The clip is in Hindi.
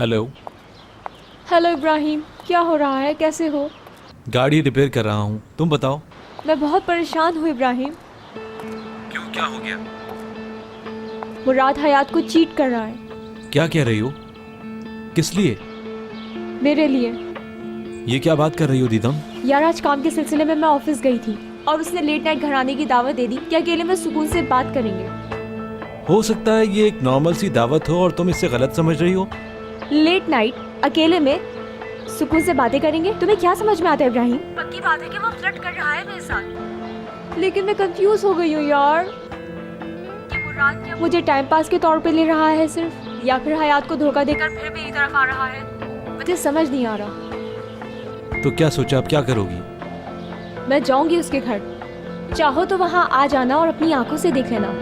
हेलो। हेलो इब्राहिम, क्या हो रहा है? कैसे हो? गाड़ी रिपेयर कर रहा हूँ, तुम बताओ। मैं बहुत परेशान हूँ इब्राहिम। क्यों, क्या हो गया? मुराद हयात को चीट कर रहा है। क्या कह रही हो? किस लिए? मेरे लिए। ये क्या बात कर रही हो दीदम? यार, आज काम के सिलसिले में मैं ऑफिस गई थी और उसने लेट नाइट घर आने की दावत दे दी कि अकेले में सुकून से बात करेंगे। हो सकता है ये एक नॉर्मल सी दावत हो और तुम इसे गलत समझ रही हो। लेट नाइट अकेले में सुकून से बातें करेंगे? तुम्हें क्या समझ में आता है इब्राहिम? पक्की बात है कि वो फ्लर्ट कर रहा है मेरे साथ, लेकिन मैं कंफ्यूज हो गई हूँ यार कि मुराद क्या मुझे टाइम पास के तौर पे ले रहा है सिर्फ, या फिर हयात को धोखा देकर फिर मेरी तरफ आ रहा है। मुझे समझ नहीं आ रहा। तो क्या सोचा, अब क्या करोगी? मैं जाऊंगी उसके घर। चाहो तो वहाँ आ जाना और अपनी आंखों से देख लेना।